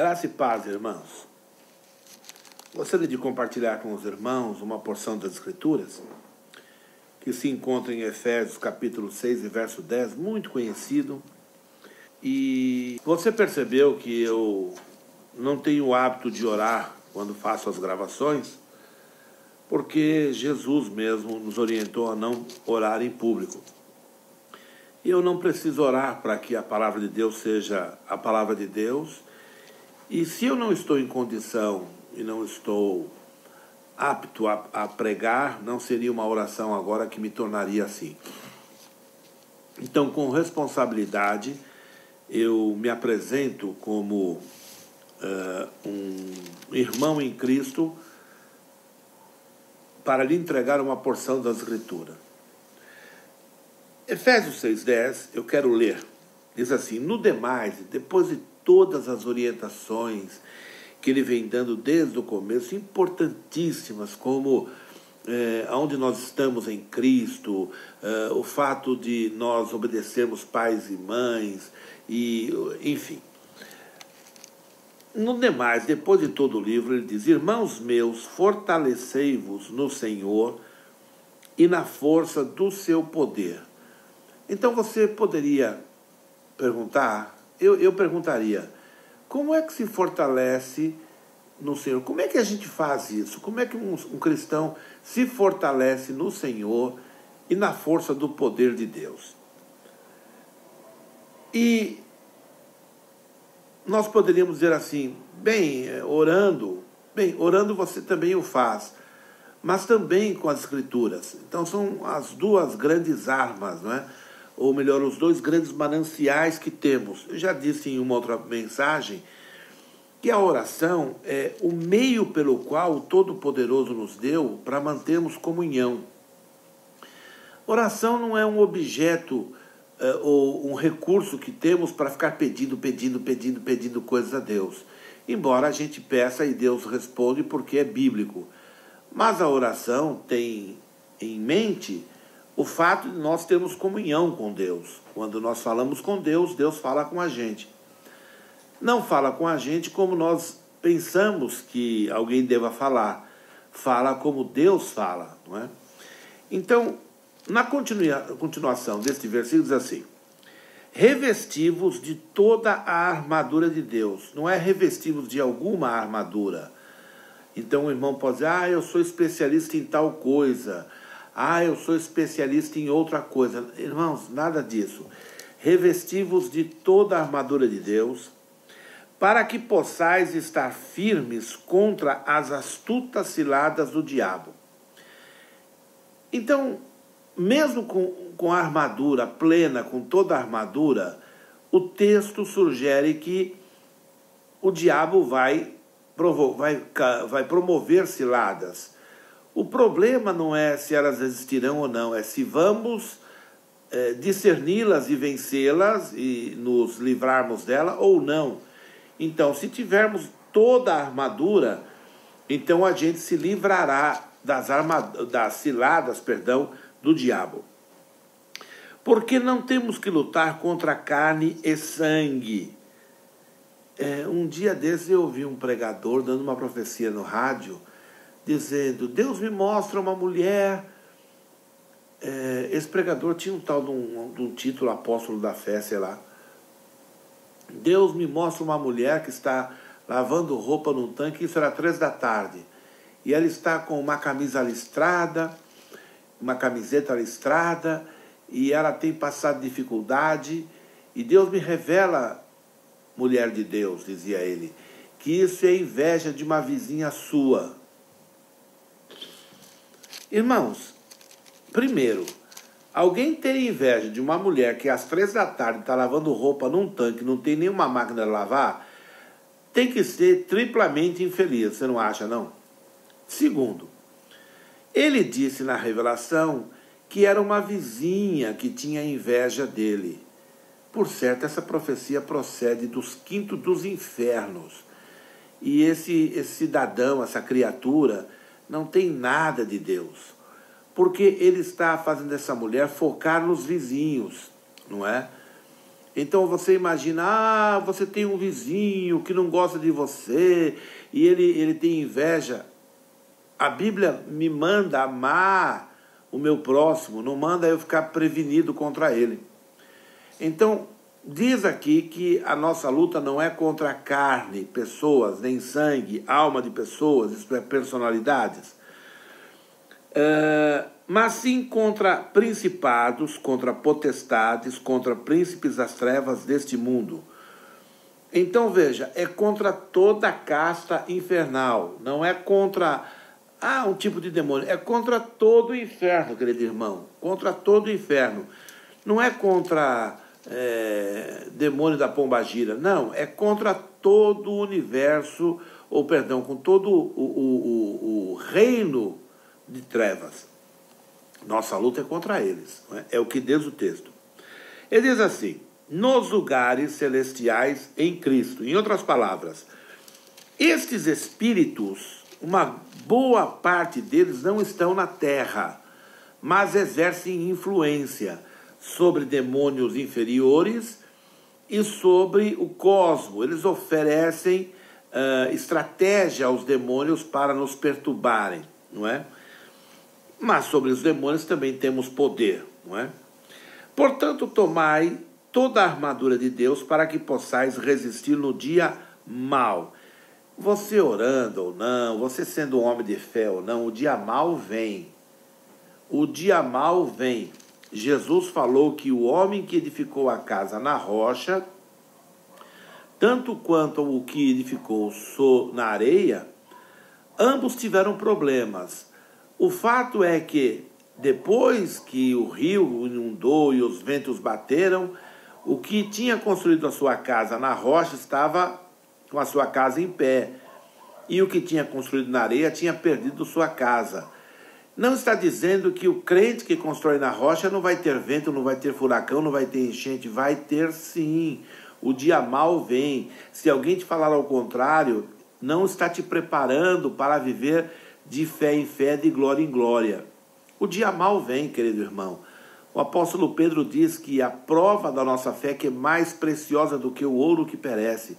Graça e paz, irmãos. Gostaria de compartilhar com os irmãos uma porção das Escrituras que se encontra em Efésios capítulo 6 e verso 10, muito conhecido. E você percebeu que eu não tenho o hábito de orar quando faço as gravações, porque Jesus mesmo nos orientou a não orar em público. E eu não preciso orar para que a palavra de Deus seja a palavra de Deus. E se eu não estou em condição e não estou apto a pregar, não seria uma oração agora que me tornaria assim. Então, com responsabilidade, eu me apresento como um irmão em Cristo para lhe entregar uma porção da Escritura. Efésios 6,10, eu quero ler. Diz assim: no demais, depois de todas as orientações que ele vem dando desde o começo, importantíssimas, como onde nós estamos em Cristo, o fato de nós obedecermos pais e mães, e enfim. No demais, depois de todo o livro, ele diz: irmãos meus, fortalecei-vos no Senhor e na força do seu poder. Então você poderia perguntar, eu perguntaria, como é que se fortalece no Senhor? Como é que a gente faz isso? Como é que um cristão se fortalece no Senhor e na força do poder de Deus? E nós poderíamos dizer assim, orando você também o faz, mas também com as Escrituras. Então são as duas grandes armas, não é? Ou melhor, os dois grandes mananciais que temos. Eu já disse em uma outra mensagem que a oração é o meio pelo qual o Todo-Poderoso nos deu para mantermos comunhão. Oração não é um objeto ou um recurso que temos para ficar pedindo coisas a Deus. Embora a gente peça e Deus responde porque é bíblico. Mas a oração tem em mente o fato de nós termos comunhão com Deus. Quando nós falamos com Deus, Deus fala com a gente. Não fala com a gente como nós pensamos que alguém deva falar. Fala como Deus fala, não é? Então, na continuação deste versículo diz assim: revesti-vos de toda a armadura de Deus. Não é revesti-vos de alguma armadura. Então o irmão pode dizer, eu sou especialista em tal coisa. Eu sou especialista em outra coisa. Irmãos, nada disso. Revesti-vos de toda a armadura de Deus, para que possais estar firmes contra as astutas ciladas do diabo. Então, mesmo com a armadura plena, com toda a armadura, o texto sugere que o diabo vai promover ciladas. O problema não é se elas existirão ou não, é se vamos discerni-las e vencê-las e nos livrarmos dela ou não. Então, se tivermos toda a armadura, então a gente se livrará das ciladas, do diabo. Porque não temos que lutar contra carne e sangue. Um dia desses eu ouvi um pregador dando uma profecia no rádio, dizendo, Deus me mostra uma mulher. Esse pregador tinha um tal de um título, apóstolo da fé, sei lá. Deus me mostra uma mulher que está lavando roupa num tanque, isso era 3 da tarde. E ela está com uma camisa listrada, uma camiseta listrada, e ela tem passado dificuldade. E Deus me revela, mulher de Deus, dizia ele, que isso é inveja de uma vizinha sua. Irmãos, primeiro, alguém ter inveja de uma mulher que às 3 da tarde está lavando roupa num tanque, não tem nenhuma máquina de lavar, tem que ser triplamente infeliz, você não acha, não? Segundo, ele disse na revelação que era uma vizinha que tinha inveja dele. Por certo, essa profecia procede dos quintos dos infernos. E esse cidadão, essa criatura, não tem nada de Deus. Porque ele está fazendo essa mulher focar nos vizinhos, não é? Então você imagina, você tem um vizinho que não gosta de você e ele tem inveja. A Bíblia me manda amar o meu próximo, não manda eu ficar prevenido contra ele. Então, diz aqui que a nossa luta não é contra carne, pessoas, nem sangue, alma de pessoas, isto é, personalidades, mas sim contra principados, contra potestades, contra príncipes das trevas deste mundo. Então veja, é contra toda a casta infernal, não é contra um tipo de demônio, é contra todo o inferno, querido irmão, contra todo o inferno. Não é contra demônio da pombagira, não, é contra todo o universo, ou perdão, com todo o reino de trevas. Nossa luta é contra eles, não é? É o que diz o texto. Ele diz assim: nos lugares celestiais em Cristo. Em outras palavras, estes espíritos, uma boa parte deles não estão na terra, mas exercem influência sobre demônios inferiores e sobre o cosmo. Eles oferecem estratégia aos demônios para nos perturbarem, não é? Mas sobre os demônios também temos poder, não é? Portanto, tomai toda a armadura de Deus para que possais resistir no dia mau. Você orando ou não, você sendo um homem de fé ou não, o dia mau vem. O dia mau vem. Jesus falou que o homem que edificou a casa na rocha, tanto quanto o que edificou na areia, ambos tiveram problemas. O fato é que, depois que o rio inundou e os ventos bateram, o que tinha construído a sua casa na rocha estava com a sua casa em pé. E o que tinha construído na areia tinha perdido sua casa. Não está dizendo que o crente que constrói na rocha não vai ter vento, não vai ter furacão, não vai ter enchente. Vai ter sim. O dia mau vem. Se alguém te falar ao contrário, não está te preparando para viver de fé em fé, de glória em glória. O dia mau vem, querido irmão. O apóstolo Pedro diz que a prova da nossa fé é mais preciosa do que o ouro que perece.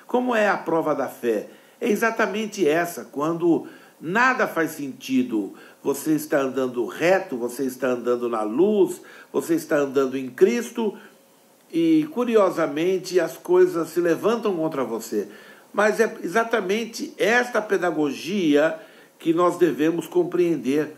Como é a prova da fé? É exatamente essa, quando nada faz sentido. Você está andando reto, você está andando na luz, você está andando em Cristo e, curiosamente, as coisas se levantam contra você. Mas é exatamente esta pedagogia que nós devemos compreender.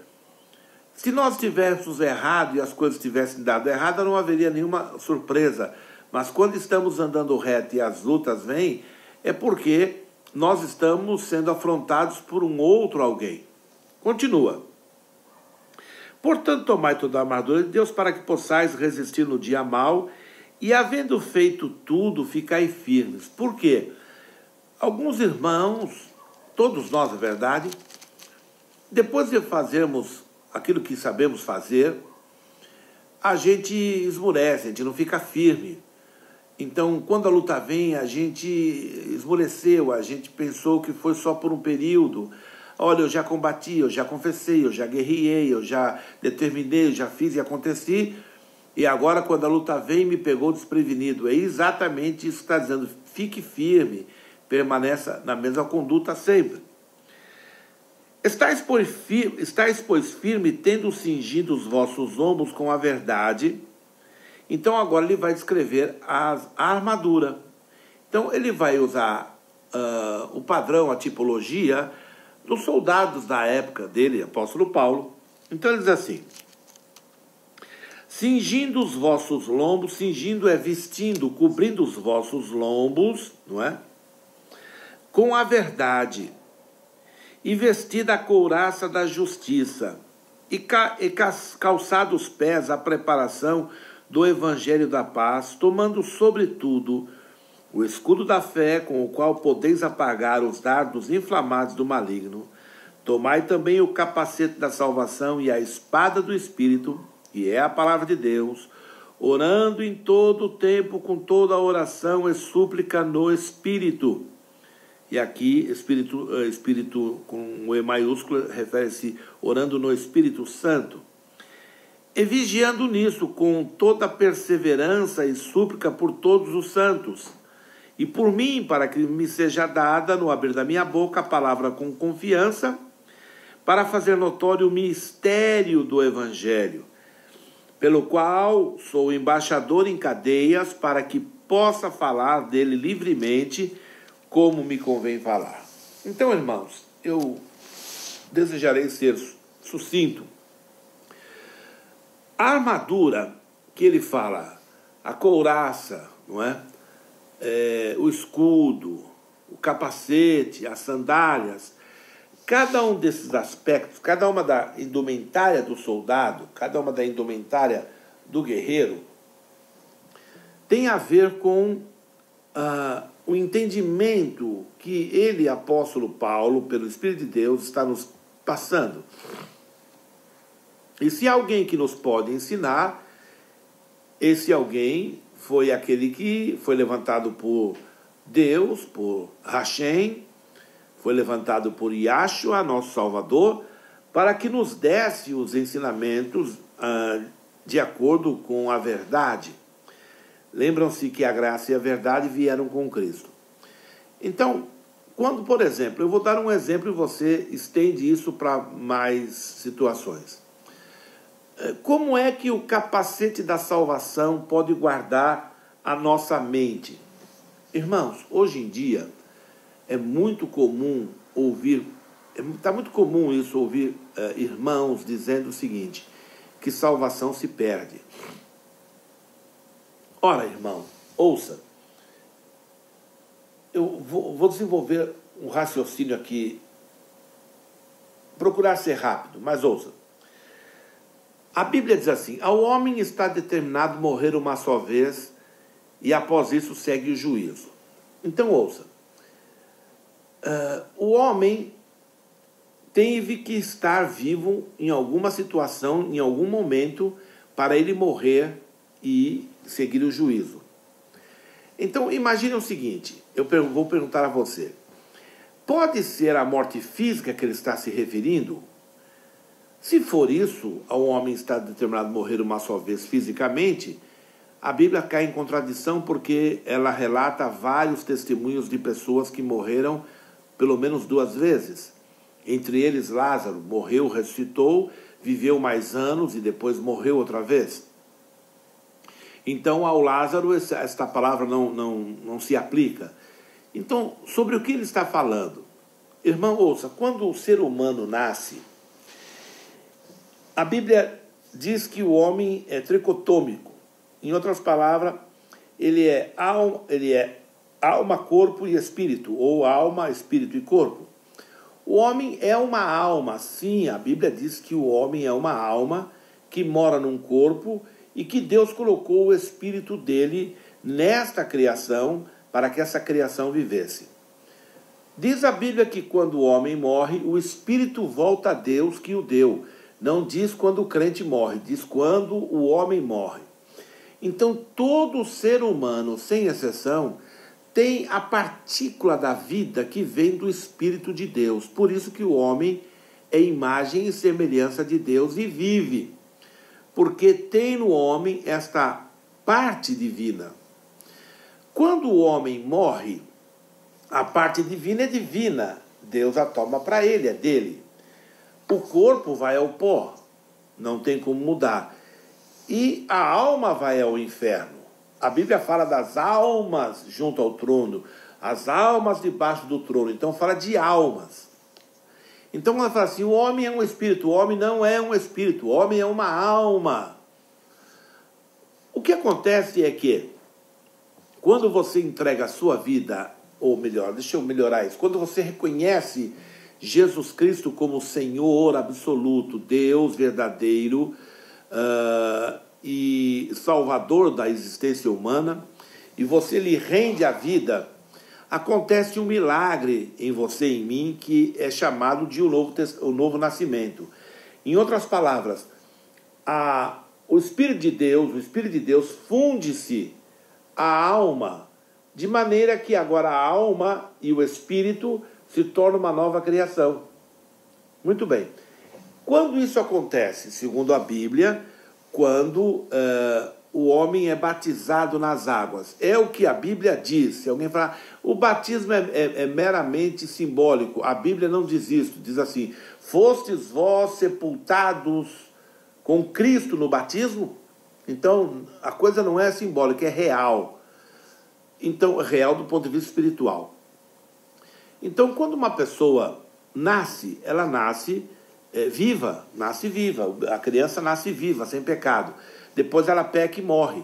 Se nós tivéssemos errado e as coisas tivessem dado errado, não haveria nenhuma surpresa. Mas quando estamos andando reto e as lutas vêm, é porque nós estamos sendo afrontados por um outro alguém. Continua. Portanto, tomai toda a armadura de Deus para que possais resistir no dia mau e, havendo feito tudo, ficai firmes. Por quê? Alguns irmãos, todos nós, na verdade, depois de fazermos aquilo que sabemos fazer, a gente esmurece, a gente não fica firme. Então, quando a luta vem, a gente esmoreceu, a gente pensou que foi só por um período. Olha, eu já combati, eu já confessei, eu já guerriei, eu já determinei, eu já fiz e aconteci, e agora quando a luta vem, me pegou desprevenido. É exatamente isso que está dizendo. Fique firme, permaneça na mesma conduta sempre. Estais, pois, firme, tendo cingido os vossos ombros com a verdade. Então agora ele vai descrever a armadura. Então ele vai usar o padrão, a tipologia dos soldados da época dele, apóstolo Paulo. Então ele diz assim: cingindo os vossos lombos, cingindo é vestindo, cobrindo os vossos lombos, não é? Com a verdade, e vestida a couraça da justiça, e calçado os pés a preparação do evangelho da paz, tomando sobretudo o escudo da fé, com o qual podeis apagar os dardos inflamados do maligno. Tomai também o capacete da salvação e a espada do Espírito, que é a palavra de Deus, orando em todo o tempo com toda a oração e súplica no Espírito. E aqui, Espírito com o E maiúsculo, refere-se orando no Espírito Santo. e vigiando nisso com toda perseverança e súplica por todos os santos, e por mim, para que me seja dada, no abrir da minha boca, a palavra com confiança, para fazer notório o mistério do Evangelho, pelo qual sou embaixador em cadeias, para que possa falar dele livremente, como me convém falar. Então, irmãos, eu desejarei ser sucinto. A armadura que ele fala, a couraça, não é? O escudo, o capacete, as sandálias, cada um desses aspectos, cada uma da indumentária do soldado, cada uma da indumentária do guerreiro, tem a ver com o entendimento que ele, apóstolo Paulo, pelo Espírito de Deus, está nos passando. E se há alguém que nos pode ensinar, esse alguém foi aquele que foi levantado por Deus, por Hashem, foi levantado por Yahshua, nosso Salvador, para que nos desse os ensinamentos de acordo com a verdade. Lembram-se que a graça e a verdade vieram com Cristo. Então, quando, por exemplo, eu vou dar um exemplo e você estende isso para mais situações. Como é que o capacete da salvação pode guardar a nossa mente? Irmãos, hoje em dia é muito comum ouvir, está muito comum isso, ouvir irmãos dizendo o seguinte, que salvação se perde. Ora, irmão, ouça, eu vou desenvolver um raciocínio aqui, procurar ser rápido, mas ouça. A Bíblia diz assim, ao homem está determinado morrer uma só vez e após isso segue o juízo. Então ouça, o homem teve que estar vivo em alguma situação, em algum momento, para ele morrer e seguir o juízo. Então imagine o seguinte, eu vou perguntar a você, pode ser a morte física que ele está se referindo? Se for isso, ao homem está determinado morrer uma só vez fisicamente, a Bíblia cai em contradição porque ela relata vários testemunhos de pessoas que morreram pelo menos 2 vezes. Entre eles Lázaro, morreu, ressuscitou, viveu mais anos e depois morreu outra vez. Então ao Lázaro esta palavra não se aplica. Então, sobre o que ele está falando? Irmão, ouça, quando o ser humano nasce, a Bíblia diz que o homem é tricotômico. Em outras palavras, ele é alma, corpo e espírito, ou alma, espírito e corpo. O homem é uma alma, sim, a Bíblia diz que o homem é uma alma que mora num corpo e que Deus colocou o espírito dele nesta criação para que essa criação vivesse. Diz a Bíblia que quando o homem morre, o espírito volta a Deus que o deu. Não diz quando o crente morre, diz quando o homem morre. Então, todo ser humano, sem exceção, tem a partícula da vida que vem do Espírito de Deus. Por isso que o homem é imagem e semelhança de Deus e vive. Porque tem no homem esta parte divina. Quando o homem morre, a parte divina é divina. Deus a toma para ele, é dele. O corpo vai ao pó, não tem como mudar. E a alma vai ao inferno. A Bíblia fala das almas junto ao trono, as almas debaixo do trono. Então fala de almas. Então ela fala assim, o homem é um espírito, o homem não é um espírito, o homem é uma alma. O que acontece é que, quando você entrega a sua vida, ou melhor, deixa eu melhorar isso, quando você reconhece Jesus Cristo como Senhor absoluto, Deus verdadeiro e Salvador da existência humana, e você lhe rende a vida, acontece um milagre em você e em mim que é chamado de o novo nascimento. Em outras palavras, o Espírito de Deus funde-se à alma, de maneira que agora a alma e o Espírito se torna uma nova criação. Muito bem. Quando isso acontece, segundo a Bíblia, quando o homem é batizado nas águas. É o que a Bíblia diz. Se alguém falar, o batismo é meramente simbólico. A Bíblia não diz isso. Diz assim, fostes vós sepultados com Cristo no batismo? Então, a coisa não é simbólica, é real. Então, real do ponto de vista espiritual. Então, quando uma pessoa nasce, ela nasce viva, nasce viva. A criança nasce viva, sem pecado. Depois ela peca e morre.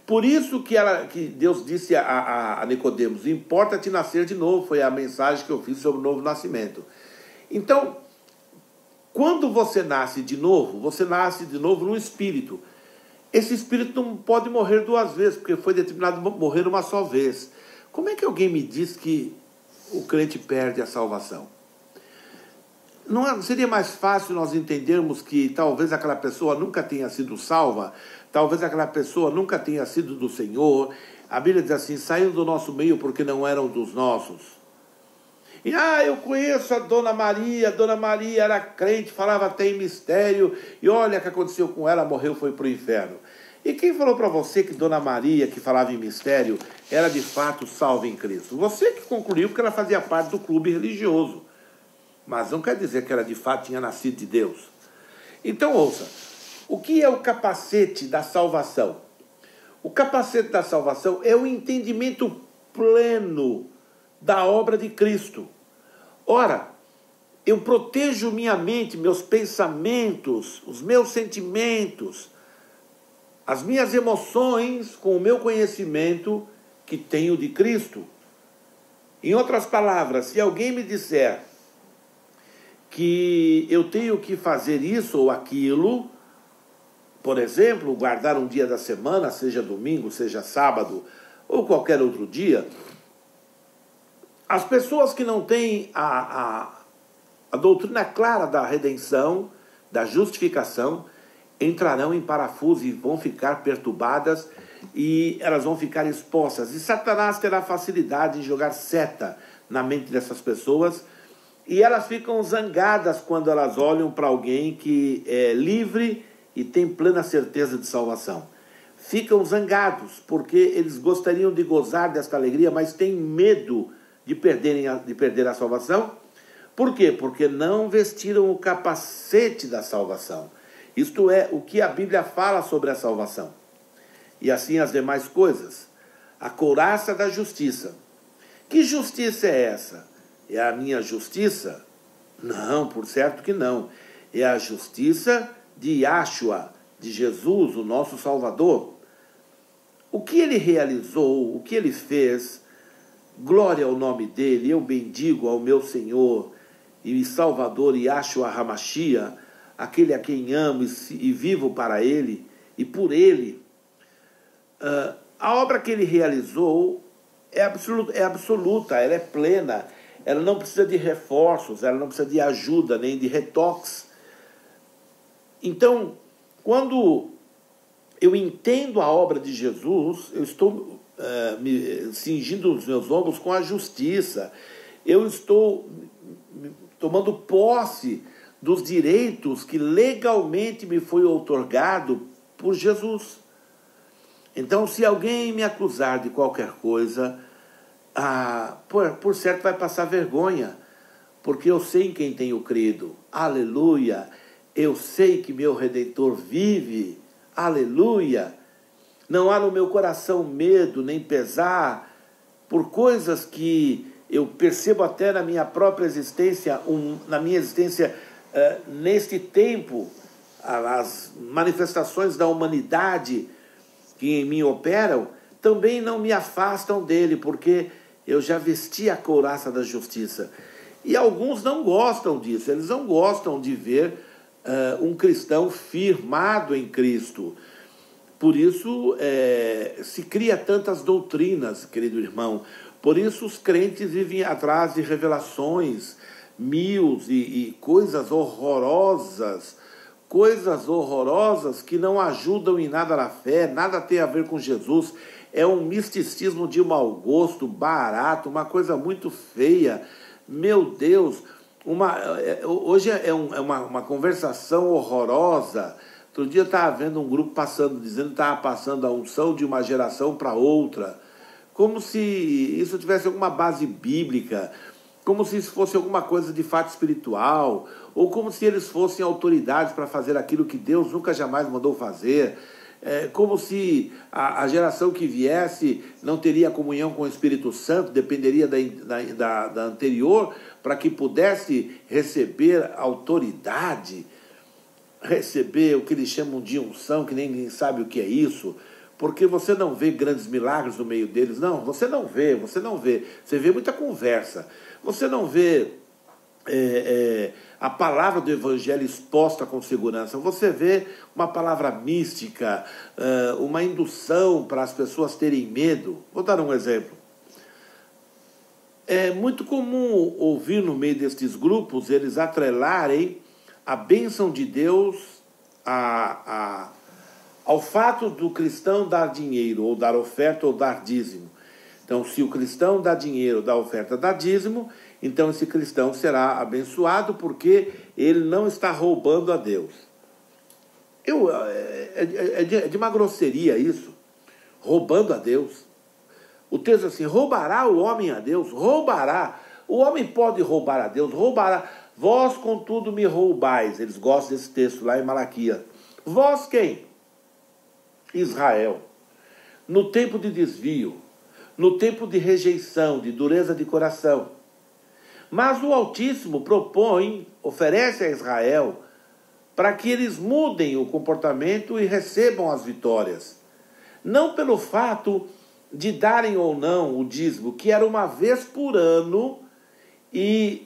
Por isso que Deus disse a Nicodemos, importa-te nascer de novo. Foi a mensagem que eu fiz sobre o novo nascimento. Então, quando você nasce de novo no espírito. Esse espírito não pode morrer duas vezes, porque foi determinado morrer uma só vez. Como é que alguém me diz que o crente perde a salvação? Não seria mais fácil nós entendermos que talvez aquela pessoa nunca tenha sido salva, talvez aquela pessoa nunca tenha sido do Senhor. A Bíblia diz assim, saíram do nosso meio porque não eram dos nossos. E eu conheço a Dona Maria era crente, falava até em mistério, e olha o que aconteceu com ela, morreu, foi para o inferno. E quem falou para você que Dona Maria, que falava em mistério, era de fato salva em Cristo? Você que concluiu que ela fazia parte do clube religioso. Mas não quer dizer que ela de fato tinha nascido de Deus. Então ouça, o que é o capacete da salvação? O capacete da salvação é o entendimento pleno da obra de Cristo. Ora, eu protejo minha mente, meus pensamentos, os meus sentimentos, as minhas emoções com o meu conhecimento que tenho de Cristo. Em outras palavras, se alguém me disser que eu tenho que fazer isso ou aquilo, por exemplo, guardar um dia da semana, seja domingo, seja sábado ou qualquer outro dia, as pessoas que não têm a doutrina clara da redenção, da justificação, entrarão em parafuso e vão ficar perturbadas e elas vão ficar expostas. E Satanás terá facilidade em jogar seta na mente dessas pessoas e elas ficam zangadas quando elas olham para alguém que é livre e tem plena certeza de salvação. Ficam zangados porque eles gostariam de gozar desta alegria, mas têm medo de perder a salvação. Por quê? Porque não vestiram o capacete da salvação. Isto é, o que a Bíblia fala sobre a salvação. E assim as demais coisas. A couraça da justiça. Que justiça é essa? É a minha justiça? Não, por certo que não. É a justiça de Yahshua, de Jesus, o nosso Salvador. O que ele realizou, o que ele fez, glória ao nome dele, eu bendigo ao meu Senhor e Salvador Yahshua HaMashiach, aquele a quem amo e vivo para ele e por ele. A obra que ele realizou é absoluta, ela é plena, ela não precisa de reforços, ela não precisa de ajuda, nem de retoques. Então, quando eu entendo a obra de Jesus, eu estou me cingindo os meus ombros com a justiça, eu estou tomando posse dos direitos que legalmente me foi outorgado por Jesus. Então, se alguém me acusar de qualquer coisa, por certo vai passar vergonha, porque eu sei em quem tenho crido. Aleluia! Eu sei que meu Redentor vive. Aleluia! Não há no meu coração medo nem pesar por coisas que eu percebo até na minha própria existência, neste tempo, as manifestações da humanidade que em mim operam, também não me afastam dele, porque eu já vesti a couraça da justiça. E alguns não gostam disso, eles não gostam de ver um cristão firmado em Cristo. Por isso se cria tantas doutrinas, querido irmão. Por isso os crentes vivem atrás de revelações mil e coisas horrorosas que não ajudam em nada na fé, nada tem a ver com Jesus. É um misticismo de mau gosto, barato, uma coisa muito feia. Meu Deus, hoje é uma conversação horrorosa Outro dia estava vendo um grupo passando, dizendo que estava passando a unção de uma geração para outra, como se isso tivesse alguma base bíblica, como se isso fosse alguma coisa de fato espiritual, ou como se eles fossem autoridades para fazer aquilo que Deus nunca jamais mandou fazer, como se a geração que viesse não teria comunhão com o Espírito Santo, dependeria da anterior, para que pudesse receber autoridade, receber o que eles chamam de unção, que ninguém sabe o que é isso, porque você não vê grandes milagres no meio deles. Não, você não vê. Você vê muita conversa. Você não vê a palavra do Evangelho exposta com segurança. Você vê uma palavra mística, uma indução para as pessoas terem medo. Vou dar um exemplo. É muito comum ouvir no meio destes grupos eles atrelarem a bênção de Deus ao fato do cristão dar dinheiro, ou dar oferta, ou dar dízimo. Então, se o cristão dá dinheiro, dá oferta, dá dízimo, então esse cristão será abençoado porque ele não está roubando a Deus. É de uma grosseria isso, roubando a Deus. O texto diz assim, roubará o homem a Deus? Roubará. O homem pode roubar a Deus? Roubará. Vós, contudo, me roubais. Eles gostam desse texto lá em Malaquias. Vós quem? Israel. No tempo de desvio, no tempo de rejeição, de dureza de coração. Mas o Altíssimo oferece a Israel para que eles mudem o comportamento e recebam as vitórias. Não pelo fato de darem ou não o dízimo, que era uma vez por ano e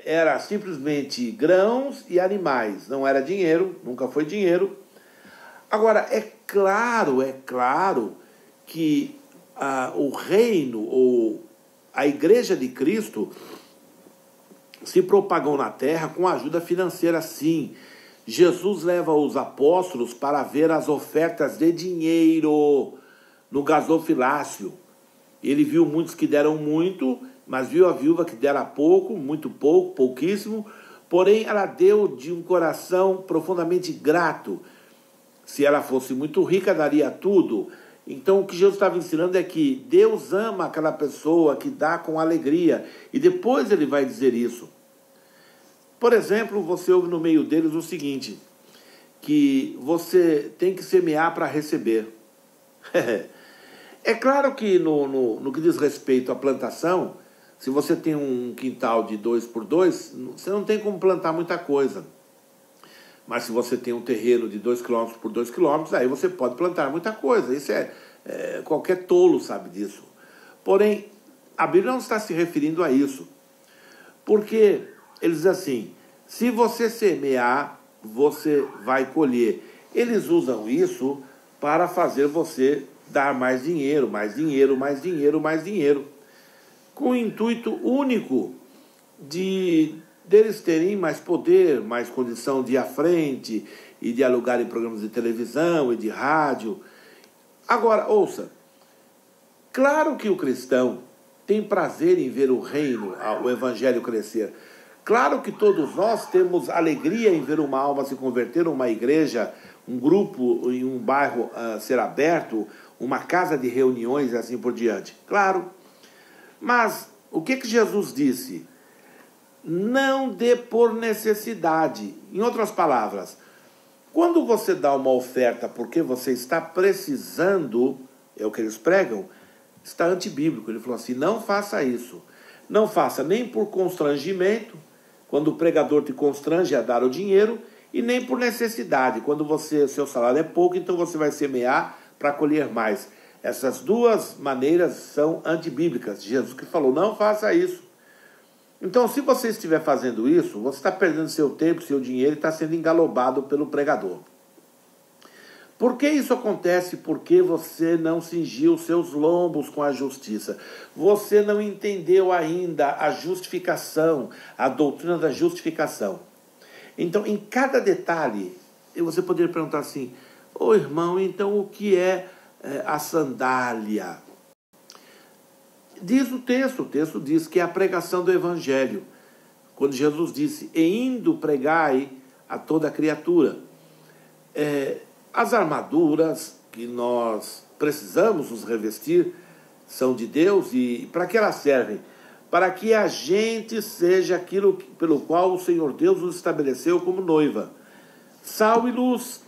era simplesmente grãos e animais. Não era dinheiro, nunca foi dinheiro. Agora, é claro que o reino ou a igreja de Cristo se propagou na terra com ajuda financeira, sim. Jesus leva os apóstolos para ver as ofertas de dinheiro no gasofilácio. Ele viu muitos que deram muito, mas viu a viúva que dera pouco, muito pouco, pouquíssimo. Porém, ela deu de um coração profundamente grato. Se ela fosse muito rica, daria tudo. Então, o que Jesus estava ensinando é que Deus ama aquela pessoa que dá com alegria. E depois ele vai dizer isso. Por exemplo, você ouve no meio deles o seguinte, que você tem que semear para receber. É claro que no que diz respeito à plantação, se você tem um quintal de 2x2, você não tem como plantar muita coisa. Mas se você tem um terreno de 2 km por 2 km, aí você pode plantar muita coisa. Isso qualquer tolo sabe disso. Porém, a Bíblia não está se referindo a isso. Porque ele diz assim, se você semear, você vai colher. Eles usam isso para fazer você dar mais dinheiro, mais dinheiro, mais dinheiro, mais dinheiro. Com o intuito único deles terem mais poder, mais condição de ir à frente e de alugarem programas de televisão e de rádio. Agora, ouça, claro que o cristão tem prazer em ver o reino, o evangelho crescer. Claro que todos nós temos alegria em ver uma alma se converter, uma igreja, um grupo em um bairro ser aberto, uma casa de reuniões e assim por diante. Claro. Mas o que Jesus disse? Não dê por necessidade. Em outras palavras, quando você dá uma oferta porque você está precisando, é o que eles pregam, está antibíblico. Ele falou assim, não faça isso. Não faça nem por constrangimento, quando o pregador te constrange a dar o dinheiro, e nem por necessidade, quando seu salário é pouco, então você vai semear para colher mais. Essas duas maneiras são antibíblicas. Jesus que falou, não faça isso. Então, se você estiver fazendo isso, você está perdendo seu tempo, seu dinheiro e está sendo engalobado pelo pregador. Por que isso acontece? Porque você não cingiu seus lombos com a justiça. Você não entendeu ainda a justificação, a doutrina da justificação. Então, em cada detalhe, você poderia perguntar assim, ô irmão, então o que é a sandália? Diz o texto diz que é a pregação do evangelho. Quando Jesus disse, e indo pregai a toda criatura. As armaduras que nós precisamos nos revestir são de Deus. E para que elas servem? Para que a gente seja aquilo pelo qual o Senhor Deus nos estabeleceu como noiva. Sal e luz,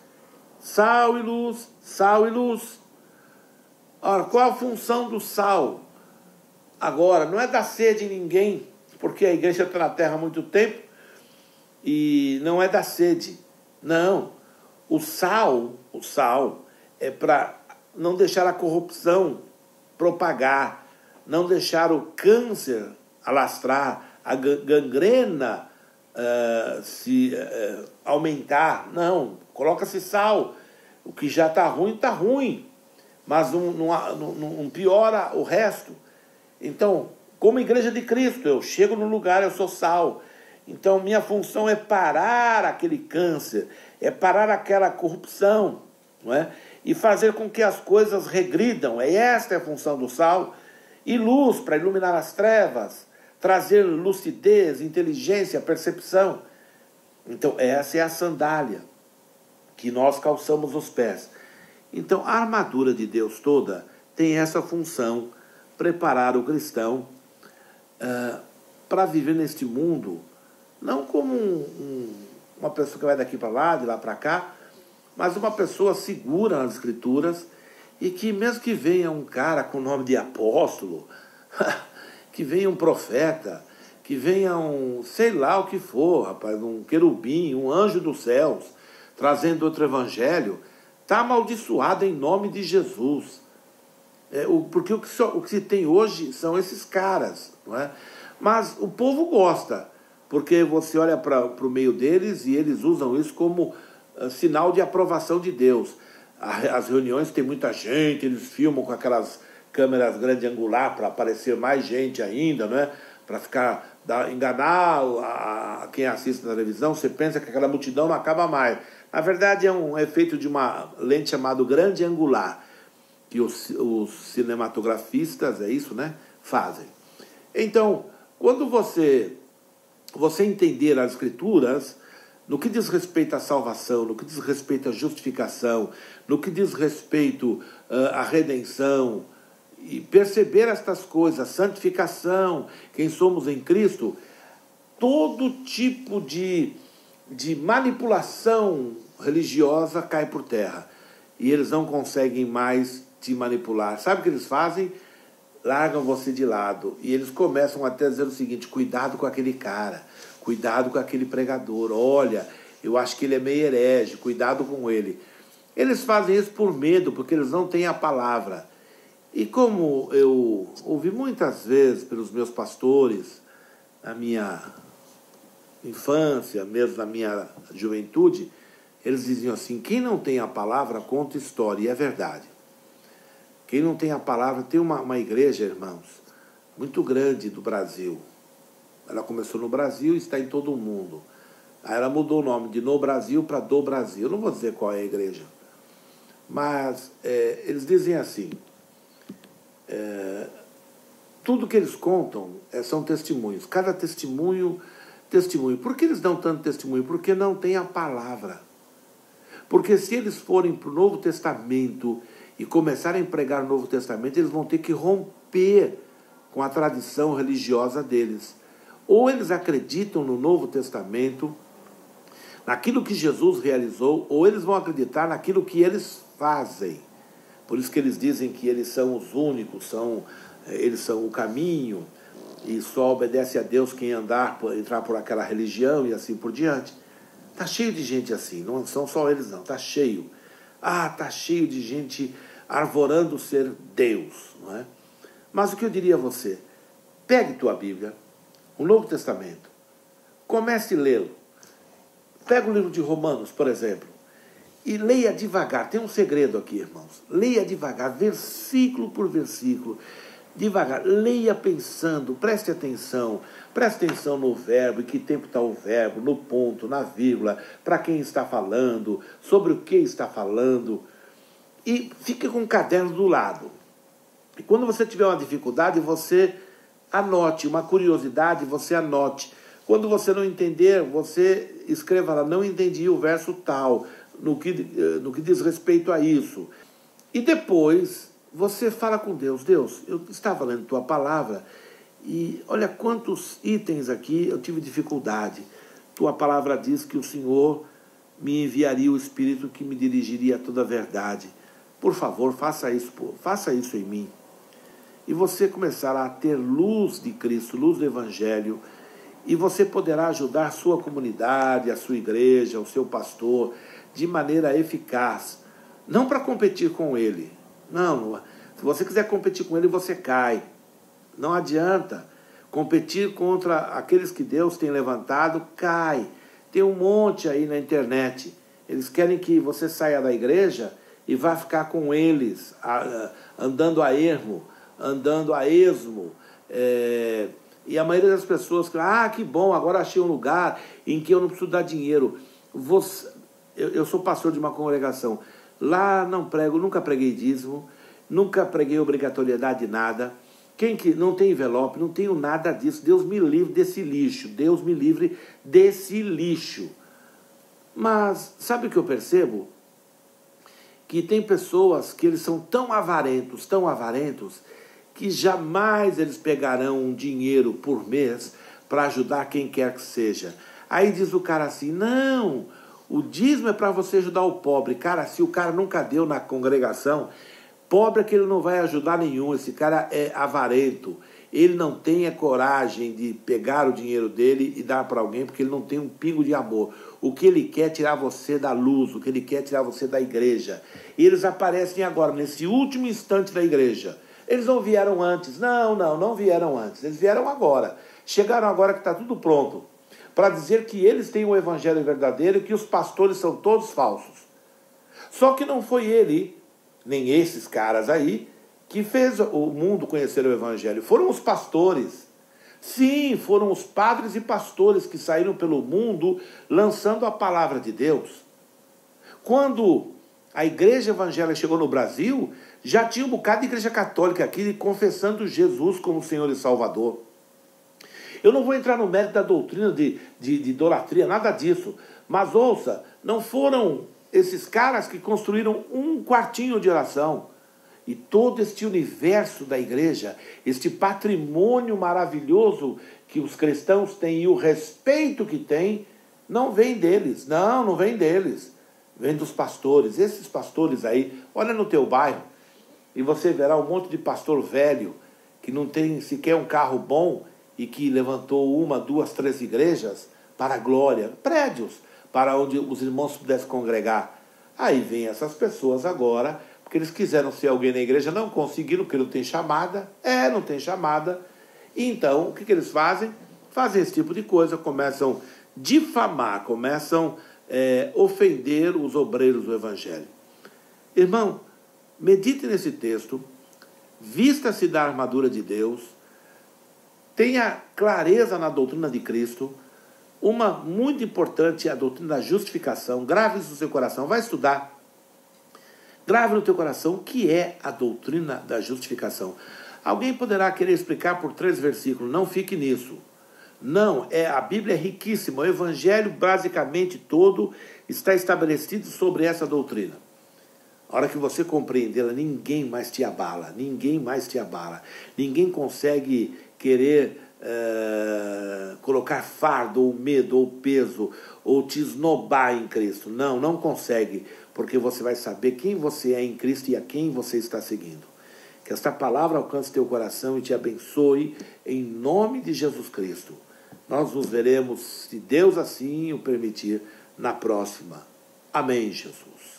sal e luz, sal e luz. Ora, qual a função do sal? Agora, não é dar sede em ninguém, porque a igreja está na terra há muito tempo, e não é dar sede. Não, o sal é para não deixar a corrupção propagar, não deixar o câncer alastrar, a gangrena aumentar. Não, coloca-se sal. O que já está ruim, mas não piora o resto. Então, como igreja de Cristo, eu chego no lugar, eu sou sal. Então, minha função é parar aquele câncer, é parar aquela corrupção, não é? E fazer com que as coisas regridam. Esta é a função do sal. E luz, para iluminar as trevas, trazer lucidez, inteligência, percepção. Então, essa é a sandália que nós calçamos os pés. Então, a armadura de Deus toda tem essa função, preparar o cristão para viver neste mundo, não como uma pessoa que vai daqui para lá, de lá para cá, mas uma pessoa segura nas Escrituras, e que mesmo que venha um cara com o nome de apóstolo, que venha um profeta, que venha sei lá o que for, rapaz, um querubim, um anjo dos céus, trazendo outro evangelho, está amaldiçoado em nome de Jesus. Porque o que se tem hoje são esses caras, não é? Mas o povo gosta, porque você olha para o meio deles e eles usam isso como sinal de aprovação de Deus. As reuniões tem muita gente, eles filmam com aquelas câmeras grande angular para aparecer mais gente ainda, né? Para enganar quem assiste na televisão. Você pensa que aquela multidão não acaba mais. Na verdade, é um efeito de uma lente chamada grande angular, que os cinematografistas, é isso, né, fazem. Então, quando você entender as Escrituras, no que diz respeito à salvação, no que diz respeito à justificação, no que diz respeito à redenção, e perceber estas coisas, santificação, quem somos em Cristo, todo tipo de manipulação religiosa cai por terra. E eles não conseguem mais te manipular. Sabe o que eles fazem? Largam você de lado. E eles começam até a dizer o seguinte: cuidado com aquele cara, cuidado com aquele pregador, olha, eu acho que ele é meio herege, cuidado com ele. Eles fazem isso por medo, porque eles não têm a palavra. E como eu ouvi muitas vezes pelos meus pastores, na minha infância, mesmo na minha juventude, eles diziam assim: quem não tem a palavra conta história. E é verdade. Quem não tem a palavra... Tem uma igreja, irmãos, muito grande do Brasil. Ela começou no Brasil e está em todo o mundo. Aí ela mudou o nome de No Brasil para Do Brasil. Eu não vou dizer qual é a igreja. Mas eles dizem assim: tudo que eles contam são testemunhos. Cada testemunho. Por que eles dão tanto testemunho? Porque não tem a palavra. Porque se eles forem para o Novo Testamento e começarem a pregar o Novo Testamento, eles vão ter que romper com a tradição religiosa deles. Ou eles acreditam no Novo Testamento, naquilo que Jesus realizou, ou eles vão acreditar naquilo que eles fazem. Por isso que eles dizem que eles são os únicos, eles são o caminho, e só obedece a Deus quem entrar por aquela religião e assim por diante. Está cheio de gente assim, não são só eles não, está cheio. Está cheio de gente arvorando ser Deus, não é? Mas o que eu diria a você? Pegue tua Bíblia, o Novo Testamento, comece a lê-lo. Pega o livro de Romanos, por exemplo, e leia devagar. Tem um segredo aqui, irmãos. Leia devagar, versículo por versículo. Devagar, leia pensando, preste atenção no verbo, em que tempo está o verbo, no ponto, na vírgula, para quem está falando, sobre o que está falando, e fique com o caderno do lado. E quando você tiver uma dificuldade, você anote, uma curiosidade, você anote. Quando você não entender, você escreva lá: não entendi o verso tal, no que diz respeito a isso. E depois você fala com Deus. Deus, eu estava lendo tua palavra e olha quantos itens aqui eu tive dificuldade. Tua palavra diz que o Senhor me enviaria o Espírito que me dirigiria a toda a verdade. Por favor, faça isso em mim. E você começará a ter luz de Cristo, luz do Evangelho, e você poderá ajudar a sua comunidade, a sua igreja, o seu pastor, de maneira eficaz. Não para competir com ele. Não, se você quiser competir com ele, você cai. Não adianta. Competir contra aqueles que Deus tem levantado, cai. Tem um monte aí na internet. Eles querem que você saia da igreja e vá ficar com eles, andando a ermo, andando a esmo. E a maioria das pessoas, que bom, agora achei um lugar em que eu não preciso dar dinheiro. Eu sou pastor de uma congregação. Lá não prego, nunca preguei dízimo, nunca preguei obrigatoriedade de nada. Quem que não tem envelope, não tenho nada disso. Deus me livre desse lixo. Deus me livre desse lixo. Mas sabe o que eu percebo? Que tem pessoas que eles são tão avarentos, que jamais eles pegarão um dinheiro por mês para ajudar quem quer que seja. Aí diz o cara assim, não, o dízimo é para você ajudar o pobre. Cara, se o cara nunca deu na congregação, pobre é que ele não vai ajudar nenhum. Esse cara é avarento. Ele não tem a coragem de pegar o dinheiro dele e dar para alguém, porque ele não tem um pingo de amor. O que ele quer é tirar você da luz, o que ele quer é tirar você da igreja. E eles aparecem agora, nesse último instante da igreja. Eles não vieram antes. Não vieram antes. Eles vieram agora. Chegaram agora que está tudo pronto. Para dizer que eles têm o evangelho verdadeiro e que os pastores são todos falsos. Só que não foi ele, nem esses caras aí, que fez o mundo conhecer o evangelho. Foram os pastores. Sim, foram os padres e pastores que saíram pelo mundo lançando a palavra de Deus. Quando a igreja evangélica chegou no Brasil, já tinha um bocado de igreja católica aqui confessando Jesus como Senhor e Salvador. Eu não vou entrar no mérito da doutrina de idolatria, nada disso. Mas ouça, não foram esses caras que construíram um quartinho de oração. E todo este universo da igreja, este patrimônio maravilhoso que os cristãos têm e o respeito que têm, não vem deles. Não vem deles. Vem dos pastores. Esses pastores aí, olha no teu bairro e você verá um monte de pastor velho que não tem sequer um carro bom e que levantou 1, 2, 3 igrejas para a glória, prédios para onde os irmãos pudessem congregar. Aí vem essas pessoas agora, porque eles quiseram ser alguém na igreja, não conseguiram, porque não tem chamada. Não tem chamada. E então, o que eles fazem? Fazem esse tipo de coisa, começam a difamar, começam a ofender os obreiros do evangelho. Irmão, medite nesse texto, vista-se da armadura de Deus, tenha clareza na doutrina de Cristo. Uma muito importante é a doutrina da justificação. Grave isso no seu coração, vai estudar. Grave no teu coração o que é a doutrina da justificação. Alguém poderá querer explicar por 3 versículos, não fique nisso. Não, a Bíblia é riquíssima, o Evangelho basicamente todo está estabelecido sobre essa doutrina. A hora que você compreendê-la, ninguém mais te abala, ninguém mais te abala. Ninguém consegue querer colocar fardo, ou medo, ou peso, ou te esnobar em Cristo. Não consegue, porque você vai saber quem você é em Cristo e a quem você está seguindo. Que esta palavra alcance teu coração e te abençoe em nome de Jesus Cristo. Nós nos veremos, se Deus assim o permitir, na próxima. Amém, Jesus.